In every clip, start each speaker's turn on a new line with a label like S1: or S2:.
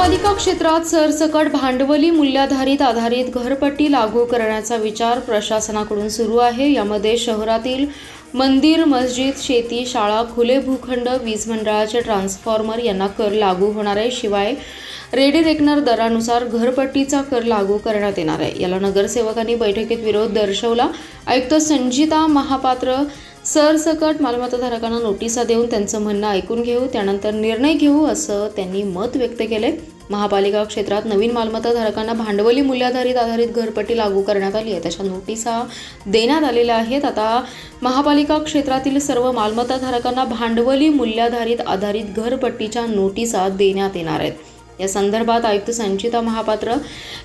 S1: महापालिका क्षेत्रात सरसकट भांडवली मूल्याधारित आधारित घरपट्टी लागू करण्याचा विचार प्रशासनाकडून सुरू आहे। यामध्ये शहरातील मंदिर, मस्जिद, शेती, शाळा, खुले भूखंड, वीज मंडळाचे ट्रान्सफॉर्मर यांना कर लागू होणार आहे। शिवाय रेडी रेकनर दरानुसार घरपट्टीचा कर लागू करण्यात येणार आहे। याला नगरसेवकांनी बैठकीत विरोध दर्शवला। आयुक्त संजिता महापात्र सरसकट मालमत्ताधारकांना नोटिसा देऊन त्यांचं म्हणणं ऐकून घेऊ, त्यानंतर निर्णय घेऊ असं त्यांनी मत व्यक्त केले। महापालिका क्षेत्रात नवीन मालमत्ताधारकांना भांडवली मूल्याधारित आधारित घरपट्टी लागू करण्यात आली आहे, त्याच्या नोटिसा देण्यात आलेल्या आहेत। आता महापालिका क्षेत्रातील सर्व मालमत्ताधारकांना भांडवली मूल्याधारित आधारित घरपट्टीच्या नोटिसा देण्यात येणार आहेत। या संदर्भात आयुक्त संजिता महापात्र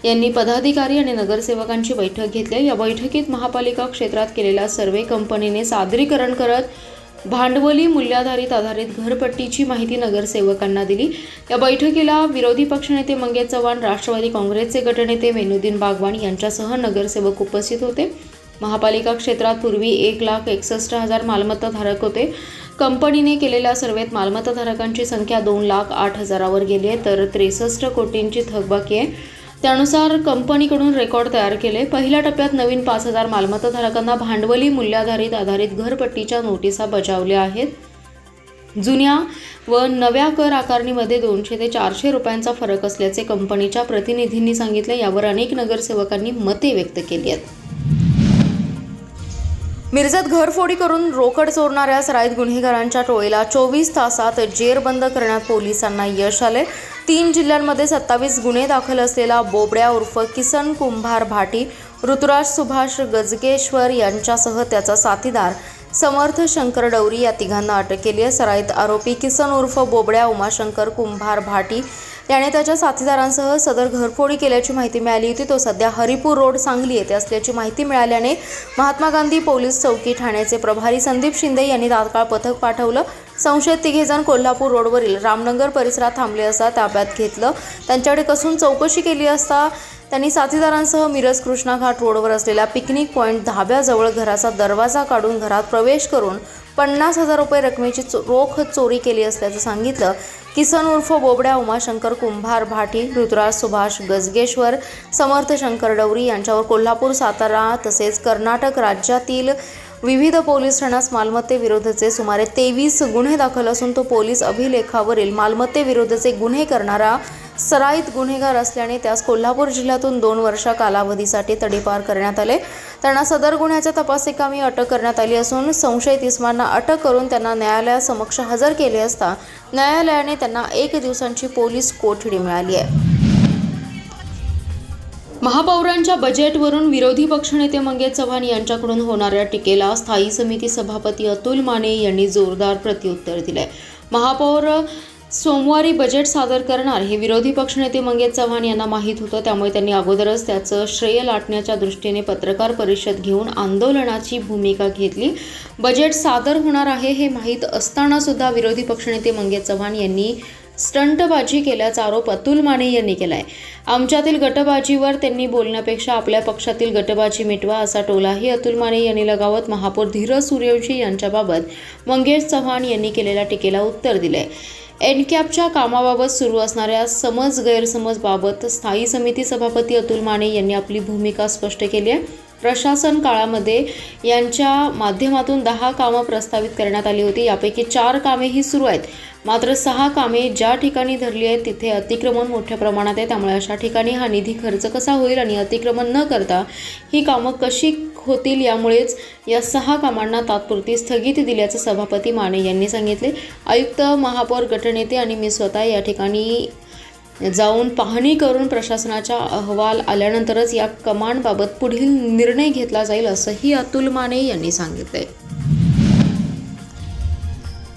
S1: यांनी पदाधिकारी आणि नगरसेवकांची बैठक घेतली। या बैठकीत महापालिका क्षेत्रात केलेल्या सर्वे कंपनीने सादरीकरण करत भांडवली मूल्याधारित आधारित घरपट्टीची माहिती नगरसेवकांना दिली। या बैठकीला विरोधी पक्षनेते मंगेश चव्हाण, राष्ट्रवादी काँग्रेसचे गटनेते मेनुद्दीन बागवान यांच्यासह नगरसेवक उपस्थित होते। महापालिका क्षेत्रात पूर्वी 1,61,000 मालमत्ताधारक होते। कंपनीने केलेल्या सर्वेत मालमत्ताधारकांची संख्या 2,08,000वर गेली आहे, तर 63 कोटींची थकबाकी आहे। त्यानुसार कंपनीकडून रेकॉर्ड तयार केले। पहिल्या टप्प्यात नवीन 5,000 मालमत्ताधारकांना भांडवली मूल्याधारित आधारित घरपट्टीच्या नोटिसा बजावल्या आहेत। जुन्या व नव्या कर आकारणीमध्ये 200 ते 400 रुपयांचा फरक असल्याचे कंपनीच्या प्रतिनिधींनी सांगितले। यावर अनेक नगरसेवकांनी मते व्यक्त केली आहेत। मिरजेत घरफोडी करून रोकड चोरणाऱ्या सराईत गुन्हेगारांच्या टोळीला 24 तासात जेरबंद करण्यात पोलिसांना यश आले। 3 जिल्ह्यांमध्ये 27 गुन्हे दाखल असलेला बोबड्या उर्फ किसन कुंभार भाटी, ऋतुराज सुभाष गजगेश्वर यांच्यासह त्याचा साथीदार समर्थ शंकर डवरी या तिघांना अटक केली आहे। सराईत आरोपी किसन उर्फ बोबड्या उमाशंकर कुंभार भाटी याने त्याच्या साथीदारांसह सदर घरफोडी केल्याची माहिती मिळाली होती। तो सध्या हरिपूर रोड, सांगली येथे असल्याची माहिती मिळाल्याने महात्मा गांधी पोलीस चौकी ठाण्याचे प्रभारी संदीप शिंदे यांनी तात्काळ पथक पाठवलं। संशयित तिघेजण कोल्हापूर रोडवरील रामनगर परिसरात थांबले असता ताब्यात घेतलं। त्यांच्याकडे कसून चौकशी केली असता त्यांनी साथीदारांसह मिरज कृष्णा घाट रोडवर असलेल्या पिकनिक पॉइंट धाब्याजवळ घराचा दरवाजा काढून घरात प्रवेश करून 50,000 रुपये रकमेची रोख चोरी केली असल्याचं सांगितलं। किसन उर्फ बोबड्या उमाशंकर कुंभार भाटी, ऋतुराज सुभाष गजगेश्वर, समर्थ शंकर डवरी यांच्यावर कोल्हापूर, सातारा तसेच कर्नाटक राज्यातील विविध पोलीस ठाण्यात मालमत्तेविरोधाचे सुमारे 23 गुन्हे दाखल असून तो पोलीस अभिलेखावरील मालमत्तेविरोधाचे गुन्हे करणारा सराईत गुन्हेगार असल्याने त्यास कोल्हापूर जिल्ह्यातून 2 वर्ष कालावधीसाठी तडीपार करण्यात आले। त्यांना सदर गुन्ह्याच्या तपासकामी अटक करण्यात आली असून संशयित इस्मांना अटक करून त्यांना न्यायालयासमक्ष हजर केले असता न्यायालयाने त्यांना 1 दिवसांची पोलीस कोठडी मिळाली आहे। महापौरांच्या बजेटवरून विरोधी पक्षनेते मंगेश चव्हाण यांच्याकडून होणाऱ्या टीकेला स्थायी समिती सभापती अतुल माने यांनी जोरदार प्रत्युत्तर दिले। महापौर सोमवारी बजेट सादर करणार हे विरोधी पक्षनेते मंगेश चव्हाण यांना माहीत होतं, त्यामुळे त्यांनी अगोदरच त्याचं श्रेय लाटण्याच्या दृष्टीने पत्रकार परिषद घेऊन आंदोलनाची भूमिका घेतली। बजेट सादर होणार आहे हे माहीत असताना सुद्धा विरोधी पक्षनेते मंगेश चव्हाण यांनी स्टंटबाजी केल्याचा आरोप अतुल माने यांनी केलाय। आमच्यातील गटबाजीवर त्यांनी बोलण्यापेक्षा आपल्या पक्षातील गटबाजी मिटवा असा टोलाही अतुल माने यांनी लगावत महापौर धीरज सूर्यवंशी यांच्याबाबत मंगेश चव्हाण यांनी केलेल्या टीकेला उत्तर दिले। एनकॅपच्या कामाबाबत सुरू असणाऱ्या समज गैरसमजबाबत स्थायी समिती सभापती अतुल माने यांनी आपली भूमिका स्पष्ट केली आहे। प्रशासन काळामध्ये यांच्या माध्यमातून 10 कामं प्रस्तावित करण्यात आली होती, यापैकी 4 कामे ही सुरू आहेत। मात्र 6 कामे ज्या ठिकाणी धरली आहेत तिथे अतिक्रमण मोठ्या प्रमाणात आहे, त्यामुळे अशा ठिकाणी हा निधी खर्च कसा होईल आणि अतिक्रमण न करता ही कामं कशी होतील, यामुळेच या 6 कामांना तात्पुरती स्थगिती दिल्याचं सभापती माने यांनी सांगितले। आयुक्त, महापौर गटनेते आणि मी स्वतः या ठिकाणी जाऊन पाहणी करून प्रशासनाचा अहवाल आल्यानंतरच या कमांडबाबत पुढील निर्णय घेतला जाईल असंही अतुल माने यांनी सांगितले।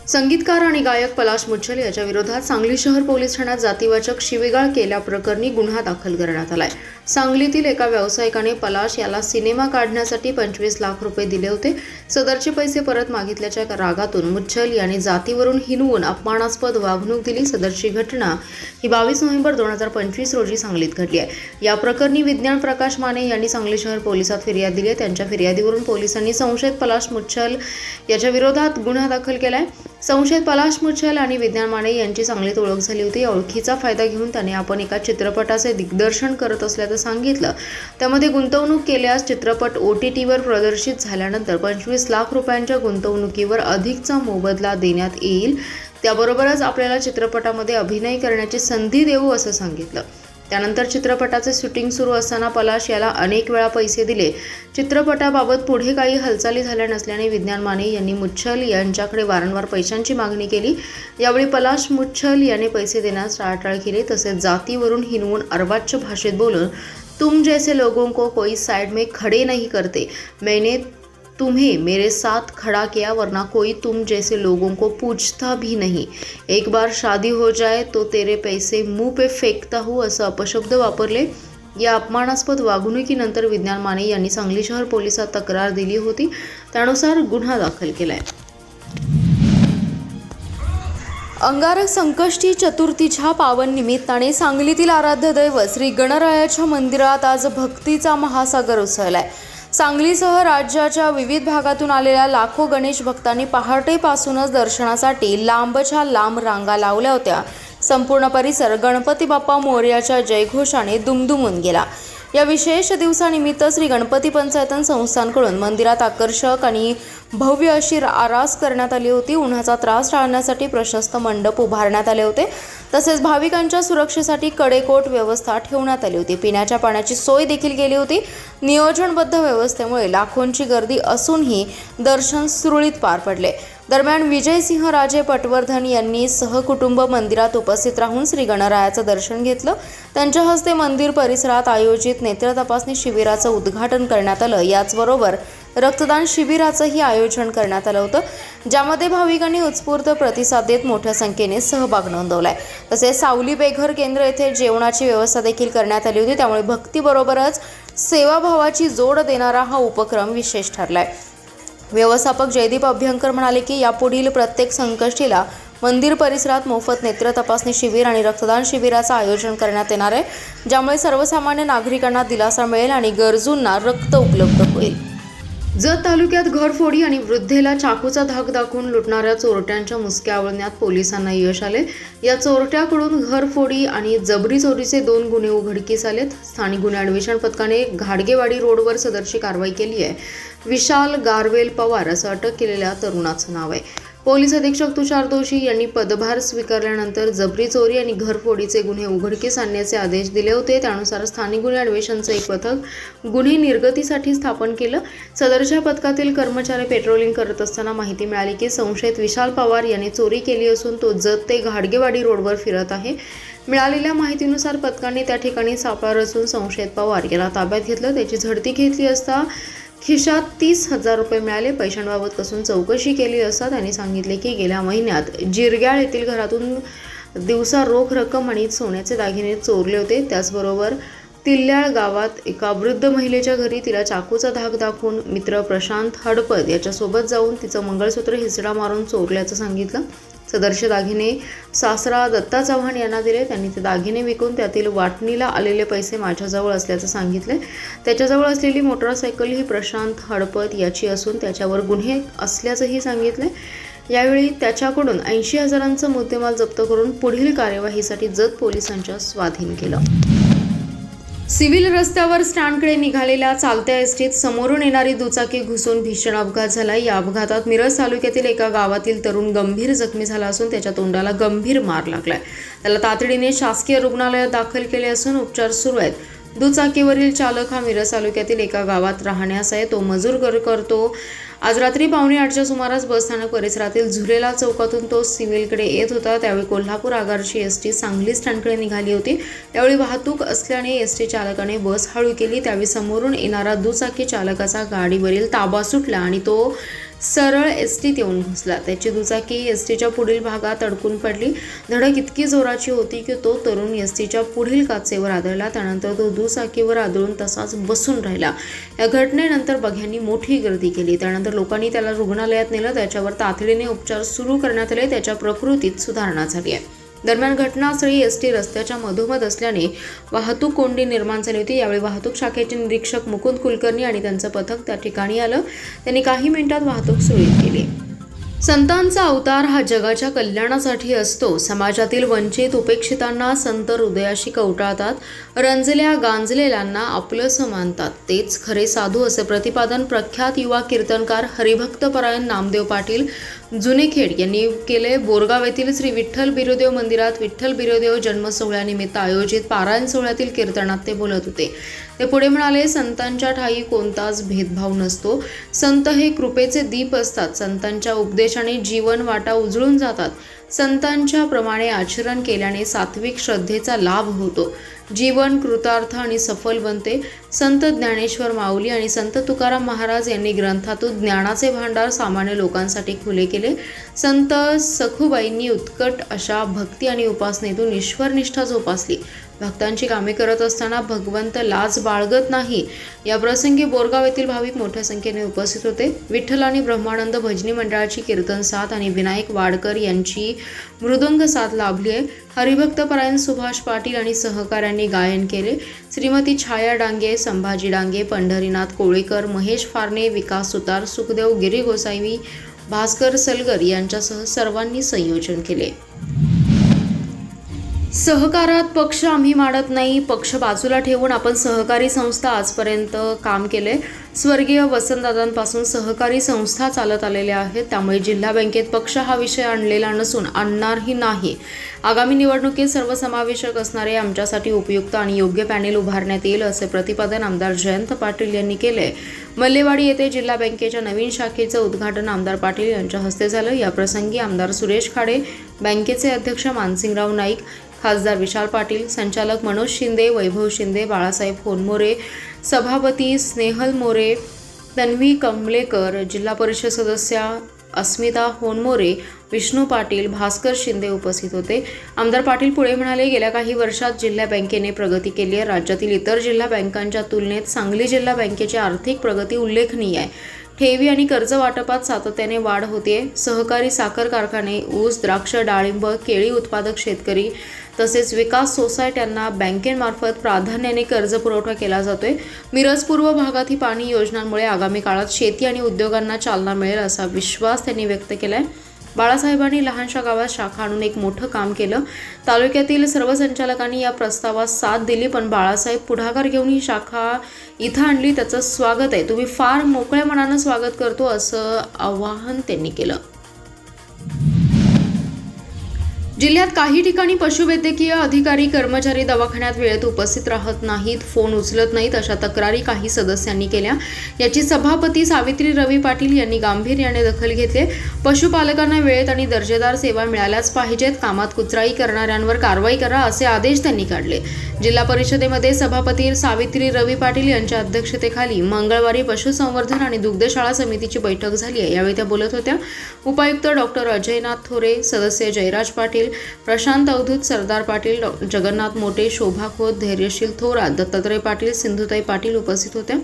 S1: संगीतकार आणि गायक पलाश मुच्छल याच्या विरोधात सांगली शहर पोलीस ठाण्यात जातीवाचक शिवीगाळ केल्याप्रकरणी गुन्हा दाखल करण्यात आलाय। सांगलीतील एका व्यावसायिकाने पलाश याला सिनेमा काढण्यासाठी 25 लाख रुपये दिले होते। सदरचे पैसे परत मागितल्याच्या रागातून मुच्छल याने जातीवरून हिनवून अपमानास्पद वागणूक दिली। सदरची घटना ही 22 नोव्हेंबर 2025 रोजी सांगलीत घडली आहे। या प्रकरणी विज्ञान प्रकाश माने यांनी सांगली शहर पोलिसात फिर्याद दिली आहे। त्यांच्या फिर्यादीवरून पोलिसांनी संशयित पलाश मुच्छल याच्या विरोधात गुन्हा दाखल केलाय। संशयित पलाश मुच्छल आणि विज्ञान माने यांची चांगलीच ओळख झाली होती। या ओळखीचा फायदा घेऊन त्याने आपण एका चित्रपटाचे दिग्दर्शन करत असल्याचं सांगितलं। त्यामध्ये गुंतवणूक केल्यास चित्रपट OTTवर प्रदर्शित झाल्यानंतर 25 लाख रुपयांच्या गुंतवणुकीवर अधिकचा मोबदला देण्यात येईल। त्याबरोबरच आपल्याला चित्रपटामध्ये अभिनय करण्याची संधी देऊ असं सांगितलं। त्यानंतर चित्रपटाचे शूटिंग सुरू असताना पलाश याला अनेक वेळा पैसे दिले। चित्रपटाबाबत पुढे काही हालचाली झाल्या नसल्याने विज्ञान माने यांनी मुच्छल यांच्याकडे वारंवार पैशांची मागणी केली। यावेळी पलाश मुच्छल याने पैसे देण्यास टाळाटाळ केली। तसेच जातीवरून हिनवून अर्वाच्य भाषेत बोलून तुम जैसे लोगों को कोई साइड में खड़े नहीं करते, मैंने तुम्हें मेरे साथ खड़ा किया वरना कोई तुम जैसे लोगों को पूछता भी नहीं, एक बार शादी हो जाए तो तेरे पैसे मुंह पे फेकता हूँ असं अपशब्द वापरले। या अपमानास्पद वागणुकीनंतर विज्ञान माने यांनी सांगली शहर पोलिसात तक्रार दिली होती। त्यानुसार गुन्हा दाखल केलाय। अंगारक संकष्टी चतुर्थीच्या पावन निमित्ताने सांगलीतील आराध्य दैवत श्री गणरायाच्या मंदिरात आज भक्तीचा महासागर उसळलाय। सांगलीसह राज्याच्या विविध भागातून आलेल्या लाखो गणेश भक्तांनी पहाटेपासूनच दर्शनासाठी लांबच्या लांब रांगा लावल्या होत्या। संपूर्ण परिसर गणपती बाप्पा मोरयाच्या जयघोषाने दुमदुमून गेला। या विशेष दिवसानिमित्त श्री गणपती पंचायतन संस्थांकडून मंदिरात आकर्षक आणि भव्य अशी आरास करण्यात आली होती। उन्हाचा त्रास टाळण्यासाठी प्रशस्त मंडप उभारण्यात आले होते। तसेच भाविकांच्या सुरक्षेसाठी कडेकोट व्यवस्था ठेवण्यात आली होती। पिण्याच्या पाण्याची सोय देखील केली होती। नियोजनबद्ध व्यवस्थेमुळे लाखोंची गर्दी असूनही दर्शन सुरळीत पार पडले। दरम्यान विजयसिंह राजे पटवर्धन यांनी सहकुटुंब मंदिरात उपस्थित राहून श्री गणरायाचं दर्शन घेतलं। त्यांच्या हस्ते मंदिर परिसरात आयोजित नेत्र तपासणी शिबिराचं उद्घाटन करण्यात आलं। याचबरोबर रक्तदान शिबिराचंही आयोजन करण्यात आलं होतं, ज्यामध्ये भाविकांनी उत्स्फूर्त प्रतिसाद देत मोठ्या संख्येने सहभाग नोंदवलाय। तसेच सावली बेघर केंद्र येथे जेवणाची व्यवस्था देखील करण्यात आली होती। त्यामुळे भक्तीबरोबरच सेवाभावाची जोड देणारा हा उपक्रम विशेष ठरलाय। व्यवस्थापक जयदीप अभ्यंकर म्हणाले की यापुढील प्रत्येक संकष्टीला मंदिर परिसरात मोफत नेत्र तपासणी शिबिर आणि रक्तदान शिबिराचं आयोजन करण्यात येणार आहे, ज्यामुळे सर्वसामान्य नागरिकांना दिलासा मिळेल आणि गरजूंना रक्त उपलब्ध होईल। जत तालुक्यात घरफोडी आणि वृद्धेला चाकूचा धाक दाखवून लुटणाऱ्या चोरट्यांच्या मुसक्या आवळण्यात पोलिसांना यश आले। या चोरट्याकडून घरफोडी आणि जबरी चोरीचे 2 गुन्हे उघडकीस आलेत। स्थानिक गुन्हे अन्वेषण पथकाने घाडगेवाडी रोडवर सदरची कारवाई केली आहे। विशाल गारवेल पवार असं अटक केलेल्या तरुणाचं नाव आहे। पोलीस अधीक्षक तुषार दोशी यांनी पदभार स्वीकारल्यानंतर जबरी चोरी आणि घरफोडीचे गुन्हे उघडकीस आणण्याचे आदेश दिले होते। त्यानुसार स्थानिक गुन्हे अन्वेषणचं एक पथक गुन्हे निर्गतीसाठी स्थापन केलं। सदरच्या पथकातील कर्मचारी पेट्रोलिंग करत असताना माहिती मिळाली की संशयित विशाल पवार याने चोरी केली असून तो जत ते घाडगेवाडी रोडवर फिरत आहे। मिळालेल्या माहितीनुसार पथकाने त्या ठिकाणी सापळा रचून संशयित पवार याला ताब्यात घेतलं। त्याची झडती घेतली असता खिशात 30,000 रुपये मिळाले। पैशांबाबत कसून चौकशी केली असता त्यांनी सांगितले की गेल्या महिन्यात जिरग्याळ येथील घरातून दिवसा रोख रक्कम आणि सोन्याचे दागिने चोरले होते। त्याचबरोबर तिल्याळ गावात एका वृद्ध महिलेच्या घरी तिला चाकूचा धाक दाखवून मित्र प्रशांत हडपद याच्यासोबत जाऊन तिचं मंगळसूत्र हिसडा मारून चोरल्याचं सांगितलं। सदरचे दागिने सासरा दत्ता चव्हाण यांना दिले। त्यांनी ते दागिने विकून त्यातील वाटणीला आलेले पैसे माझ्याजवळ असल्याचं सांगितले। त्याच्याजवळ असलेली मोटरसायकल ही प्रशांत हडपद याची असून त्याच्यावर गुन्हे असल्याचंही सांगितले। यावेळी त्याच्याकडून 80,000चा मुद्देमाल जप्त करून पुढील कार्यवाहीसाठी जत पोलिसांच्या स्वाधीन केलं। सिव्हिल रस्त्यावर स्टँडकडे निघालेल्या चालत्या एसटीत समोरून येणारी दुचाकी घुसून भीषण अपघात झाला। या अपघातात मिरज तालुक्यातील एका गावातील तरुण गंभीर जखमी झाला असून त्याच्या तोंडाला गंभीर मार लागलाय। त्याला तातडीने शासकीय रुग्णालयात दाखल केले असून उपचार सुरू आहेत। दुचाकीवरील चालक हा मिरज तालुक्यातील एका गावात राहण्यास आहे। तो मजूर करतो। आज रात्री 7:45च्या सुमारास बसस्थानक परिसरातील झुलेला चौकातून तो सिव्हिलकडे येत होता। त्यावेळी कोल्हापूर आगारची एसटी सांगली स्टँडकडे निघाली होती। त्यावेळी वाहतूक असल्याने एसटी चालकाने बस हळू केली। त्यावेळी समोरून येणारा दुचाकी चालकाचा गाडीवरील ताबा सुटला आणि तो सरळ एसटीत येऊन घुसला। त्याची दुचाकी एसटीच्या पुढील भागात अडकून पडली। धडक इतकी जोराची होती की तो तरुण एसटीच्या पुढील काचेवर आदळला। त्यानंतर तो दुचाकीवर आदळून तसाच बसून राहिला। या घटनेनंतर बघ्यांनी मोठी गर्दी केली। त्यानंतर लोकांनी त्याला रुग्णालयात नेलं। त्याच्यावर तातडीने उपचार सुरू करण्यात आले। त्याच्या प्रकृतीत सुधारणा झाली आहे। दरम्यान घटनास्थळी एसटी रस्त्याच्या मधोमध असल्याने वाहतूक कोंडी निर्माण झाली होती। यावेळी वाहतूक शाखेचे निरीक्षक मुकुंद कुलकर्णी आणि त्यांचं पथक त्या ठिकाणी आलं। त्यांनी काही मिनिटात वाहतूक सुरळीत केली। संतांचा अवतार हा जगाच्या कल्याणासाठी असतो. समाजातील वंचित उपेक्षितांना संत हृदयाशी कवटाळतात, रंजल्या गांजलेल्यांना आपलंसं मानतात. तेच खरे साधू असे प्रतिपादन प्रख्यात युवा कीर्तनकार हरिभक्तपरायण नामदेव पाटील जुनेखेड यांनी केले. बोरगाव येथील श्री विठ्ठल बिरोदेव मंदिरात विठ्ठल बिरोदेव जन्म सोहळ्यानिमित्त आयोजित पारायण सोहळ्यातील कीर्तनात ते बोलत होते. ते पुढे म्हणाले, संतांच्या ठायी कोणताच भेदभाव नसतो. संत हे कृपेचे दीप असतात. संतांच्या उपदेशाने जीवन वाटा उजळून जातात. संतांच्या प्रमाणे आचरण केल्याने सात्विक श्रद्धेचा लाभ होतो. जीवन कृतार्थ आणि सफल बनते. संत ज्ञानेश्वर माऊली आणि संत तुकाराम महाराज यांनी ग्रंथातून ज्ञानाचे भांडार सामान्य लोकांसाठी खुले केले. संत सखुबाईंनी उत्कट अशा भक्ती आणि उपासनेतून ईश्वरनिष्ठा जोपासली. भक्तांची कामे करत असताना भगवंत लाज बाळगत नाही. या प्रसंगी बोरगाव येथील भाविक मोठ्या संख्येने उपस्थित होते. विठ्ठल आणि ब्रह्मानंद भजनी मंडळाची कीर्तन साथ आणि विनायक वाडकर यांची मृदंग साथ लाभली आहे. हरिभक्तपरायण सुभाष पाटील आणि सहकाऱ्यांनी गायन केले. श्रीमती छाया डांगे, संभाजी डांगे, पंढरीनाथ कोळेकर, महेश फारणे, विकास सुतार, सुखदेव गिरी गोसावी, भास्कर सलगर यांच्यासह सर्वांनी संयोजन केले. सहकारात पक्ष आम्ही मांडत नाही. पक्ष बाजूला ठेवून आपण सहकारी संस्था आजपर्यंत काम केले. स्वर्गीय वसंतदादांपासून सहकारी संस्था चालत आलेल्या आहेत. त्यामुळे जिल्हा बँकेत पक्ष हा विषय आणलेला नसून आणणारही नाही. आगामी निवडणुकीत सर्वसमावेशक असणारे आमच्यासाठी उपयुक्त आणि योग्य पॅनेल उभारण्यात येईल असे प्रतिपादन आमदार जयंत पाटील यांनी केले. मल्लेवाडी येथे जिल्हा बँकेच्या नवीन शाखेचं उद्घाटन आमदार पाटील यांच्या हस्ते झालं. या प्रसंगी आमदार सुरेश खाडे, बँकेचे अध्यक्ष मानसिंगराव नाईक, खासदार विशाल पाटील, संचालक मनोज शिंदे, वैभव शिंदे, बाळासाहेब होनमोरे, सभापती स्नेहल मोरे, तन्वी कमलेकर, जिल्हा परिषद सदस्या अस्मिता होनमोरे, विष्णू पाटील, भास्कर शिंदे उपस्थित होते. आमदार पाटील पुढे म्हणाले, गेल्या काही वर्षात जिल्हा बँकेने प्रगती केली आहे. राज्यातील इतर जिल्हा बँकांच्या तुलनेत सांगली जिल्हा बँकेची आर्थिक प्रगती उल्लेखनीय आहे. ठेवी आणि कर्ज वाटपात सातत्याने वाढ होते. सहकारी साखर कारखाने, ऊस, द्राक्ष, डाळिंब, केळी उत्पादक शेतकरी तसेच विकास सोसायट्यांना बँकेमार्फत प्राधान्याने कर्ज पुरवठा केला जातोय. मिरज पूर्व भागात ही पाणी योजनांमुळे आगामी काळात शेती आणि उद्योगांना चालना मिळेल असा विश्वास त्यांनी व्यक्त केलाय. बाळासाहेबांनी लहानशा गावात शाखा आणून एक मोठं काम केलं. तालुक्यातील सर्व संचालकांनी या प्रस्तावास साथ दिली, पण बाळासाहेब पुढाकार घेऊन ही शाखा इथं आणली. त्याचं स्वागत आहे. तुम्ही फार मोकळ्या मनानं स्वागत करतो असं आवाहन त्यांनी केलं. जिल्ह्यात काही ठिकाणी पशुवैद्यकीय अधिकारी कर्मचारी दवाखान्यात वेळेत उपस्थित राहत नाहीत, फोन उचलत नाहीत अशा तक्रारी काही सदस्यांनी केल्या. याची सभापती सावित्री रवी पाटील यांनी गांभीर्याने दखल घेतली. पशुपालकांना वेळेत आणि दर्जेदार सेवा मिळाल्याच पाहिजेत. कामात कुचराई करणाऱ्यांवर कारवाई करा असे आदेश त्यांनी काढले. जिल्हा परिषदेमध्ये सभापती सावित्री रवी पाटील यांच्या अध्यक्षतेखाली मंगळवारी पशुसंवर्धन आणि दुग्धशाळा समितीची बैठक झाली आहे. यावेळी त्या बोलत होत्या. उपायुक्त डॉक्टर अजयनाथ थोरे, सदस्य जयराज पाटील, प्रशांत अवधूत, सरदार पाटील, जगन्नाथ मोटे, शोभा खोत, धैर्यशील थोरात, दत्तात्रय पाटील, सिंधुताई पाटील उपस्थित होत्या.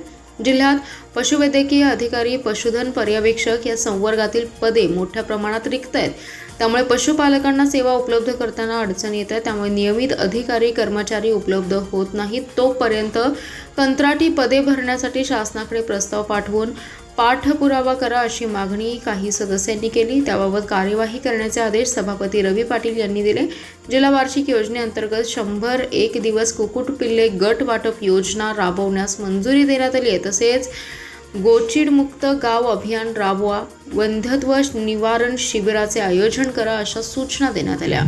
S1: जिल्ह्यात पशुवैद्यकीय अधिकारी, पशुधन पर्यवेक्षक या संवर्गातील पदे मोठ्या प्रमाणात रिक्त आहेत. त्यामुळे पशुपालकांना सेवा उपलब्ध करताना अडचण येत आहे. त्यामुळे नियमित अधिकारी कर्मचारी उपलब्ध होत नाहीत. तोपर्यंत कंत्राटी पदे भरण्यासाठी शासनाकडे प्रस्ताव पाठवून पाठपुरावा करा अशी मागणी काही सदस्यांनी केली. त्याबाबत कार्यवाही करण्याचे आदेश सभापती रवी पाटील यांनी दिले. जिल्हा वार्षिक योजनेअंतर्गत 101 दिवस कुक्कुटपिल्ले गट वाटप योजना राबवण्यास मंजुरी देण्यात आली आहे. तसेच गोचिडमुक्त गाव अभियान राबवा, वंध्यत्व निवारण शिबिराचे आयोजन करा अशा सूचना देण्यात आल्या.